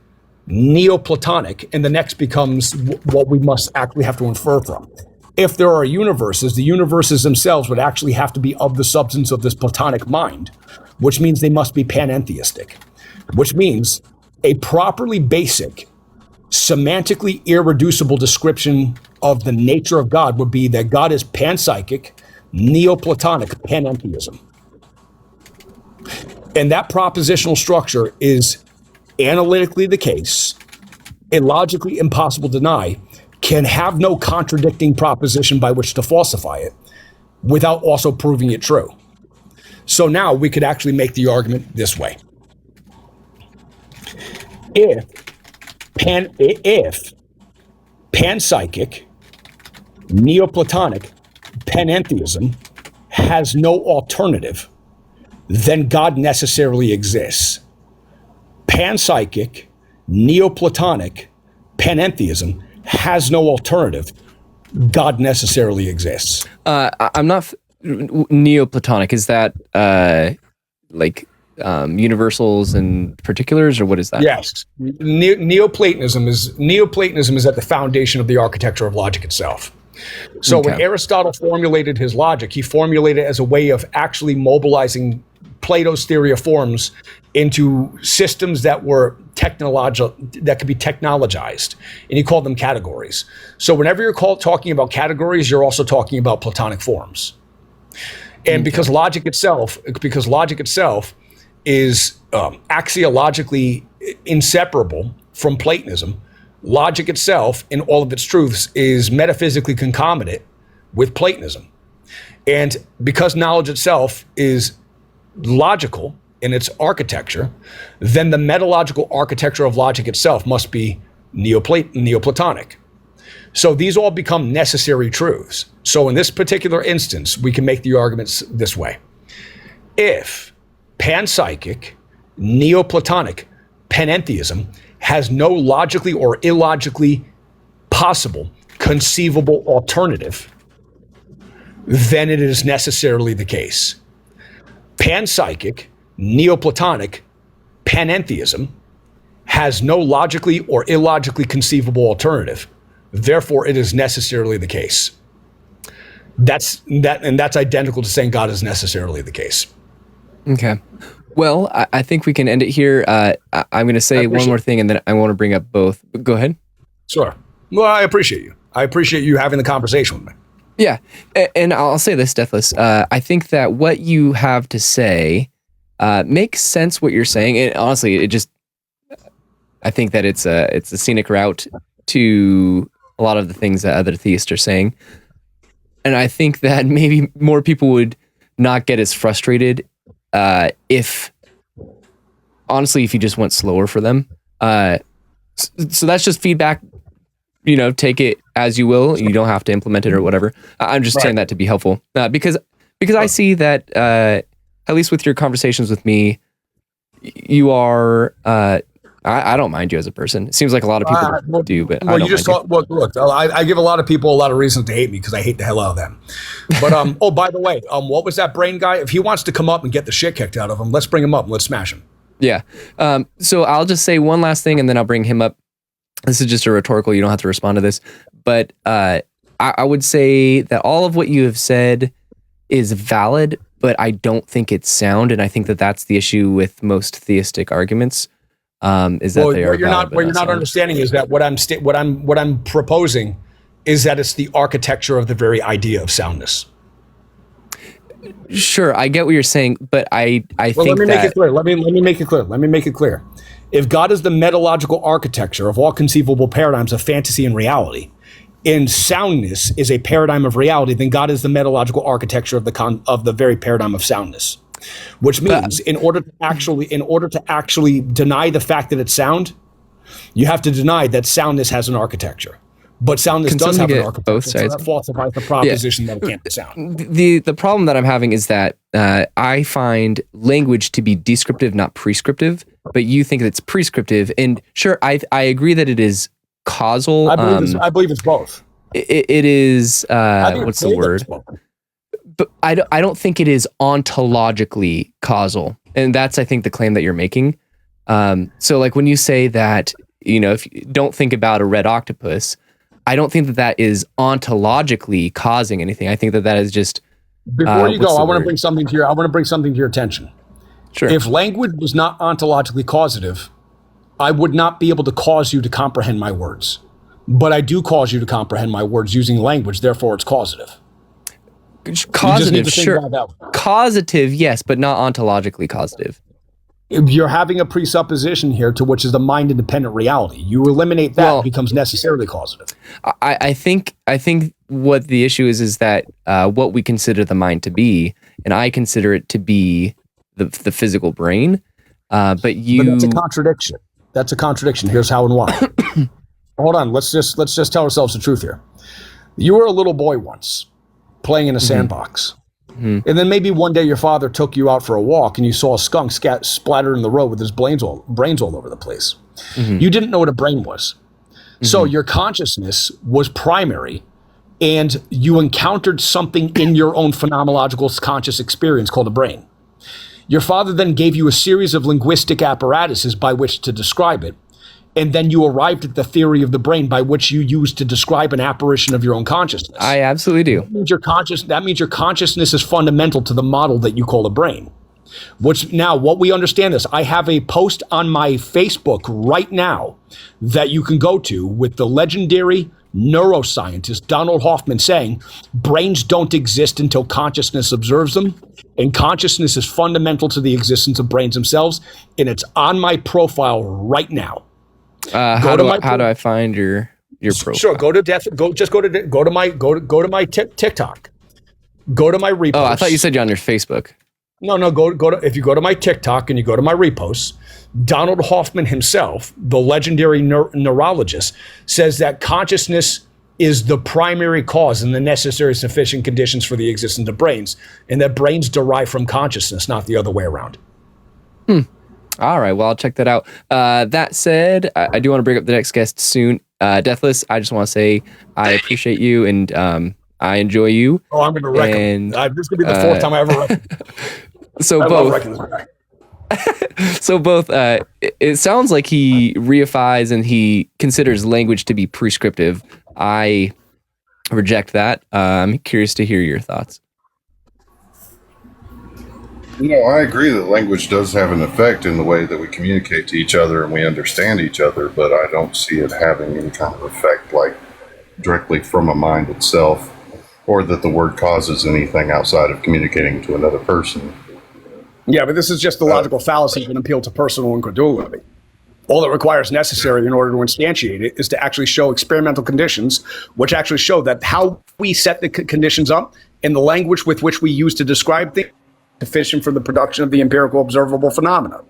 Neoplatonic, and the next becomes what we must actually have to infer from. If there are universes, the universes themselves would actually have to be of the substance of this Platonic mind, which means they must be panentheistic, which means a properly basic, semantically irreducible description of the nature of God would be that God is panpsychic, Neoplatonic panentheism. And that propositional structure is analytically the case, illogically impossible to deny, can have no contradicting proposition by which to falsify it without also proving it true. So now we could actually make the argument this way. If panpsychic, Neoplatonic panentheism has no alternative, then God necessarily exists. Panpsychic, Neoplatonic panentheism has no alternative. God necessarily exists. I'm not Neoplatonic. Is that universals and particulars, or what is that? Yes, Neoplatonism is at the foundation of the architecture of logic itself. So when Aristotle formulated his logic, he formulated it as a way of actually mobilizing Plato's theory of forms into systems that were that could be technologized, and he called them categories. So whenever you're talking about categories, you're also talking about Platonic forms. And because logic itself is axiologically inseparable from Platonism, logic itself in all of its truths is metaphysically concomitant with Platonism. And because knowledge itself is logical in its architecture, then the metalogical architecture of logic itself must be Neoplatonic. So these all become necessary truths. So in this particular instance, we can make the arguments this way. If panpsychic, Neoplatonic panentheism has no logically or illogically possible, conceivable alternative, then it is necessarily the case. Panpsychic, Neoplatonic panentheism has no logically or illogically conceivable alternative. Therefore, it is necessarily the case. That's identical to saying God is necessarily the case. Okay. Well, I think we can end it here. I'm going to say one more thing, and then I want to bring up both. Go ahead. Sure. Well, I appreciate you. I appreciate you having the conversation with me. Yeah. And I'll say this, Deathless. I think that what you have to say makes sense, what you're saying. And honestly, I think that it's a scenic route to a lot of the things that other theists are saying. And I think that maybe more people would not get as frustrated if you just went slower for them. So that's just feedback. Take it as you will. You don't have to implement it or whatever. I'm just saying that to be helpful because I see that at least with your conversations with me, you are. I don't mind you as a person. It seems like a lot of people do, but I don't look. I give a lot of people a lot of reasons to hate me because I hate the hell out of them. But oh, by the way, what was that brain guy? If he wants to come up and get the shit kicked out of him, let's bring him up and let's smash him. Yeah. So I'll just say one last thing and then I'll bring him up. This is just a rhetorical. You don't have to respond to this, but I would say that all of what you have said is valid, but I don't think it's sound, and I think that that's the issue with most theistic arguments. Is that they are what you're not understanding is that what I'm proposing is that it's the architecture of the very idea of soundness. Sure, I get what you're saying, but I think let me make it clear. Let me make it clear. If God is the metalogical architecture of all conceivable paradigms of fantasy and reality, and soundness is a paradigm of reality, then God is the metalogical architecture of the very paradigm of soundness. Which means in order to actually deny the fact that it's sound, you have to deny that soundness has an architecture. But soundness does have an architecture. Both sides. So that falsifies the proposition that it can't be sound. The problem that I'm having is that I find language to be descriptive, not prescriptive. But you think it's prescriptive, and sure, I agree that it is causal. I believe it's both. It is. What's the word? But I don't think it is ontologically causal, and that's I think the claim that you're making. So like when you say that if you don't think about a red octopus, I don't think that is ontologically causing anything. I think that is just. Before you go, I want to bring something to your attention. Sure. If language was not ontologically causative, I would not be able to cause you to comprehend my words. But I do cause you to comprehend my words using language, therefore it's causative. Causative, sure. Causative, yes, but not ontologically causative. You're having a presupposition here to which is the mind-independent reality. You eliminate that, it becomes necessarily causative. I think what the issue is that what we consider the mind to be, and I consider it to be the physical brain, but that's a contradiction. That's a contradiction. Here's how and why. Hold on. Let's just tell ourselves the truth here. You were a little boy once, playing in a sandbox, and then maybe one day your father took you out for a walk, and you saw a skunk splattered in the road with his brains all over the place. You didn't know what a brain was, so your consciousness was primary, and you encountered something in your own phenomenological conscious experience called a brain. Your father then gave you a series of linguistic apparatuses by which to describe it, and then you arrived at the theory of the brain by which you used to describe an apparition of your own consciousness. I absolutely do. That means your consciousness is fundamental to the model that you call a brain. What we understand is, I have a post on my Facebook right now that you can go to with the legendary neuroscientist Donald Hoffman saying brains don't exist until consciousness observes them, and consciousness is fundamental to the existence of brains themselves, and it's on my profile right now. How do I find your profile? Sure, go to my TikTok. Go to my reposts. Oh, I thought you said you're on your Facebook. No, if you go to my TikTok and you go to my reposts, Donald Hoffman himself, the legendary neurologist, says that consciousness is the primary cause and the necessary sufficient conditions for the existence of brains, and that brains derive from consciousness, not the other way around. All right, well, I'll check that out. That said, I do want to bring up the next guest soon. Deathless, I just want to say I appreciate you, and I enjoy you. Oh, I'm going to wreck him. This is going to be the fourth time I ever wreck him. So both. So both, it sounds like he reifies and he considers language to be prescriptive. I reject that. I'm curious to hear your thoughts. I agree that language does have an effect in the way that we communicate to each other and we understand each other, but I don't see it having any kind of effect like directly from a mind itself, or that the word causes anything outside of communicating to another person. Yeah, but this is just the logical fallacy of an appeal to personal incredulity. All that requires necessary in order to instantiate it is to actually show experimental conditions, which actually show that how we set the conditions up and the language with which we use to describe things is sufficient for the production of the empirical observable phenomena.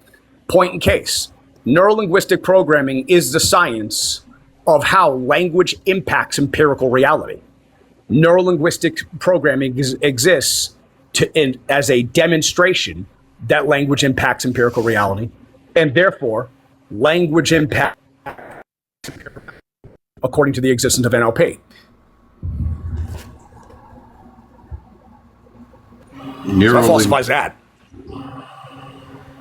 Point in case, neurolinguistic programming is the science of how language impacts empirical reality. Neurolinguistic programming exists as a demonstration that language impacts empirical reality, and therefore language impact according to the existence of NLP. That falsifies that.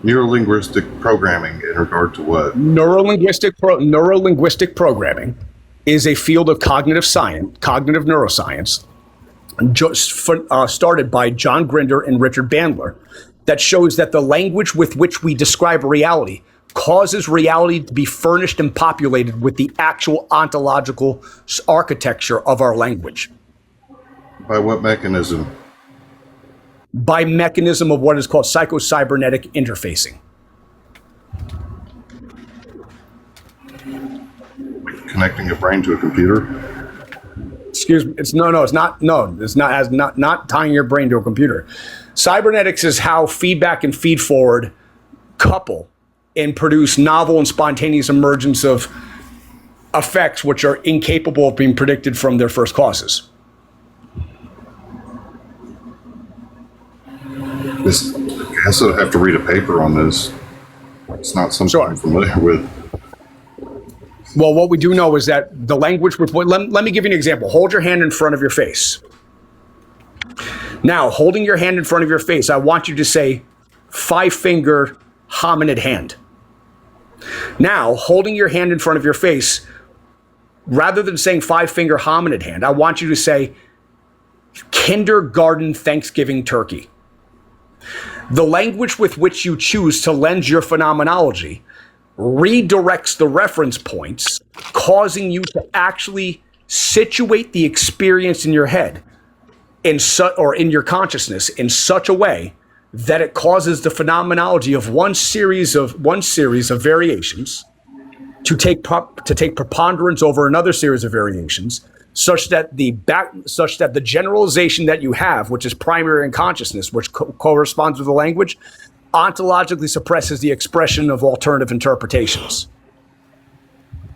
Neurolinguistic programming in regard to what? Neurolinguistic programming is a field of cognitive science, cognitive neuroscience, started by John Grinder and Richard Bandler, that shows that the language with which we describe reality causes reality to be furnished and populated with the actual ontological architecture of our language. By what mechanism? By mechanism of what is called psychocybernetic interfacing. Connecting a brain to a computer? Excuse me. It's not tying your brain to a computer. Cybernetics is how feedback and feed forward couple and produce novel and spontaneous emergence of effects which are incapable of being predicted from their first causes. I guess I'd have to read a paper on this. It's not something I'm familiar with. Well, what we do know is that the language, let me give you an example. Hold your hand in front of your face. Now, holding your hand in front of your face, I want you to say 5-finger hominid hand. Now, holding your hand in front of your face, rather than saying 5-finger hominid hand, I want you to say kindergarten Thanksgiving turkey. The language with which you choose to lens your phenomenology redirects the reference points, causing you to actually situate the experience in your head or in your consciousness in such a way that it causes the phenomenology of one series of variations to take preponderance over another series of variations, such that the generalization that you have, which is primary in consciousness, which corresponds with the language, ontologically suppresses the expression of alternative interpretations.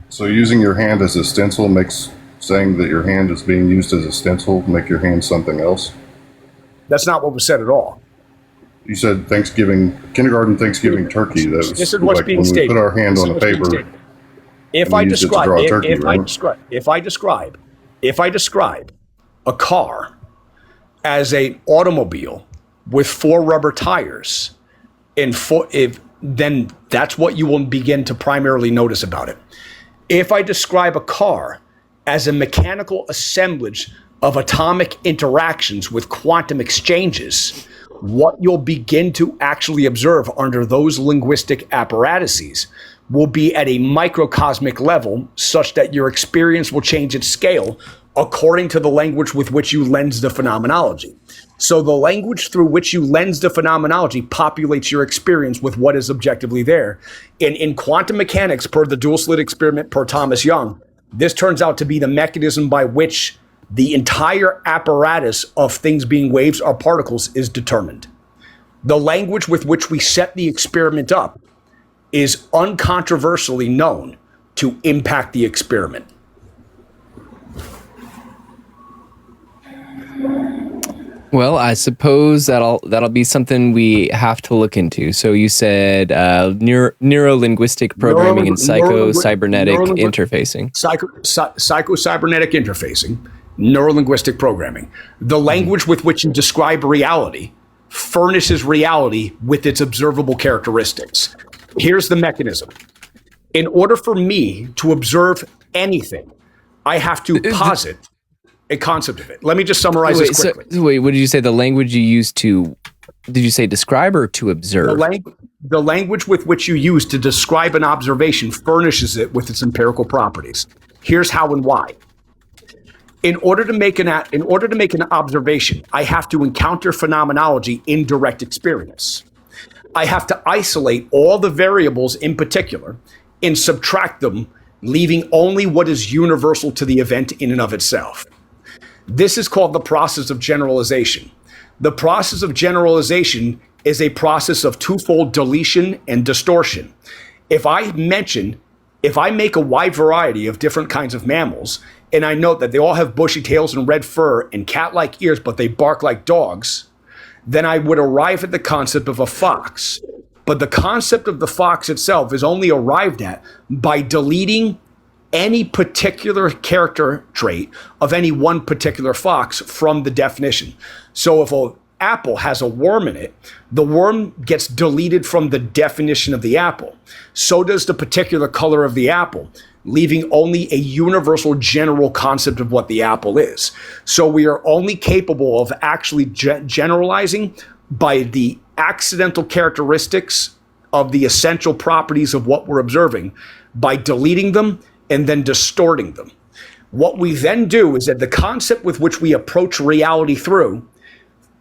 So using your hand as a stencil makes saying that your hand is being used as a stencil make your hand something else? That's not what was said at all. You said kindergarten Thanksgiving turkey. This is what's being stated. We put our hand on a paper. If I describe a car as an automobile with 4 rubber tires, then that's what you will begin to primarily notice about it. If I describe a car as a mechanical assemblage of atomic interactions with quantum exchanges, what you'll begin to actually observe under those linguistic apparatuses will be at a microcosmic level, such that your experience will change its scale according to the language with which you lens the phenomenology. So the language through which you lens the phenomenology populates your experience with what is objectively there. And in quantum mechanics, per the dual slit experiment per Thomas Young, this turns out to be the mechanism by which the entire apparatus of things being waves or particles is determined. The language with which we set the experiment up is uncontroversially known to impact the experiment. Well, I suppose that'll be something we have to look into. So you said neuro-linguistic programming and psycho-cybernetic interfacing. Psycho-cybernetic interfacing, neuro-linguistic programming. The language with which you describe reality furnishes reality with its observable characteristics. Here's the mechanism. In order for me to observe anything, I have to posit a concept of it. Let me just summarize this quickly. Wait, what did you say? The language you use to, did you say describe or to observe? The language with which you use to describe an observation furnishes it with its empirical properties. Here's how and why. In order to make an observation, I have to encounter phenomenology in direct experience. I have to isolate all the variables in particular and subtract them, leaving only what is universal to the event in and of itself. This is called the process of generalization. The process of generalization is a process of twofold deletion and distortion. If I make a wide variety of different kinds of mammals, and I note that they all have bushy tails and red fur and cat-like ears, but they bark like dogs, then I would arrive at the concept of a fox. But the concept of the fox itself is only arrived at by deleting any particular character trait of any one particular fox from the definition. So if an apple has a worm in it, the worm gets deleted from the definition of the apple. So does the particular color of the apple, leaving only a universal general concept of what the apple is. So we are only capable of actually generalizing by the accidental characteristics of the essential properties of what we're observing by deleting them and then distorting them. What we then do is that the concept with which we approach reality through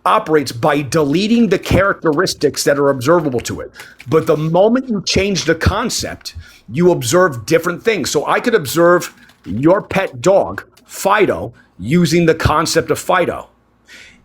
operates by deleting the characteristics that are observable to it. But the moment you change the concept, you observe different things. So I could observe your pet dog, Fido, using the concept of Fido.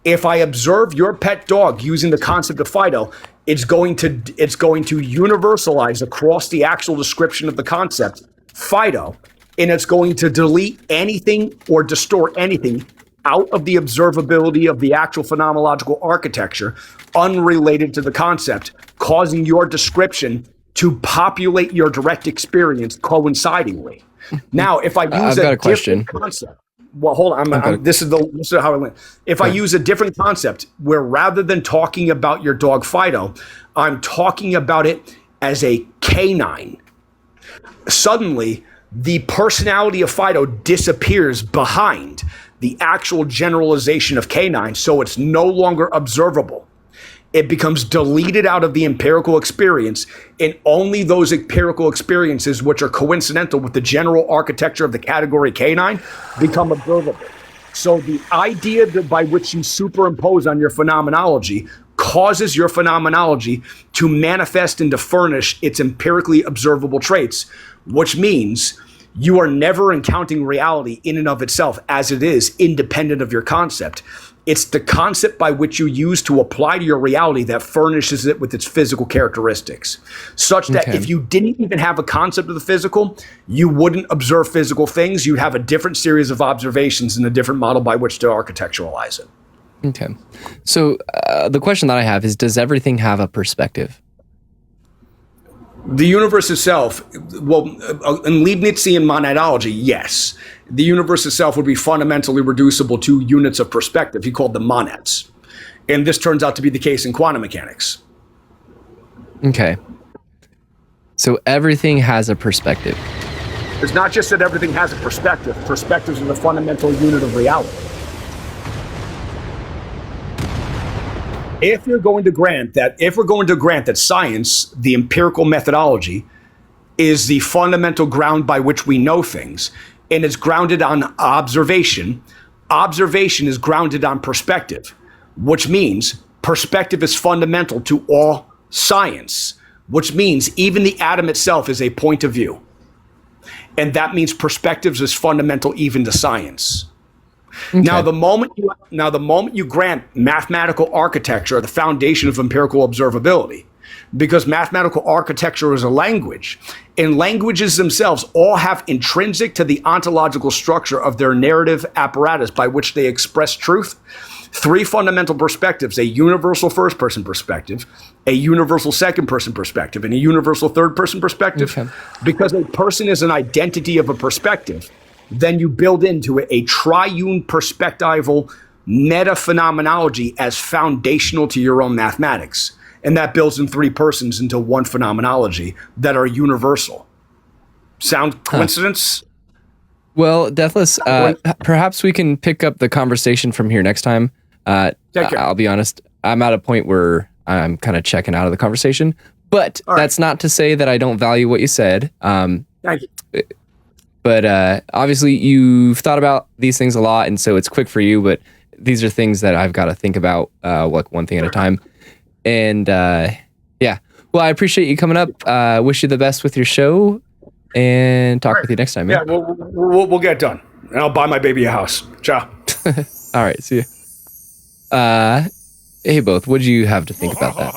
If I observe your pet dog using the concept of Fido, it's going to universalize across the actual description of the concept, Fido, and it's going to delete anything or distort anything out of the observability of the actual phenomenological architecture unrelated to the concept, causing your description to populate your direct experience coincidingly. Now, if I use a different concept, well, hold on. This is how I went. If I use a different concept where rather than talking about your dog Fido, I'm talking about it as a canine, suddenly the personality of Fido disappears behind the actual generalization of canine, so it's no longer observable. It becomes deleted out of the empirical experience, and only those empirical experiences which are coincidental with the general architecture of the category canine become observable. So the idea that by which you superimpose on your phenomenology causes your phenomenology to manifest and to furnish its empirically observable traits, which means you are never encountering reality in and of itself as it is, independent of your concept. It's the concept by which you use to apply to your reality that furnishes it with its physical characteristics, such that if you didn't even have a concept of the physical, you wouldn't observe physical things. You'd have a different series of observations and a different model by which to architecturalize it. Okay. So the question that I have is, does everything have a perspective? The universe itself, well, in Leibnizian monadology, yes. The universe itself would be fundamentally reducible to units of perspective. He called them monads. And this turns out to be the case in quantum mechanics. Okay. So everything has a perspective. It's not just that everything has a perspective. Perspectives are the fundamental unit of reality. If we're going to grant that science, the empirical methodology, is the fundamental ground by which we know things, and it's grounded on observation is grounded on perspective, which means perspective is fundamental to all science, which means even the atom itself is a point of view. And that means perspectives is fundamental even to science. Okay. Now, the moment you grant mathematical architecture the foundation of empirical observability, because mathematical architecture is a language, and languages themselves all have intrinsic to the ontological structure of their narrative apparatus by which they express truth, three fundamental perspectives: a universal first-person perspective, a universal second-person perspective, and a universal third-person perspective. Okay. Because a person is an identity of a perspective, then you build into it a triune perspectival meta-phenomenology as foundational to your own mathematics. And that builds in three persons into one phenomenology that are universal. Sound coincidence? Well, Deathless, perhaps we can pick up the conversation from here next time. Take care. I'll be honest, I'm at a point where I'm kind of checking out of the conversation, but that's not to say that I don't value what you said. Thank you. But obviously you've thought about these things a lot, and so it's quick for you, but these are things that I've got to think about like one thing at a time. And yeah, well, I appreciate you coming up. Wish you the best with your show, and talk with you next time, man. Yeah, we'll get it done. And I'll buy my baby a house. Ciao. All right, see you. Hey, both, what do you have to think about that?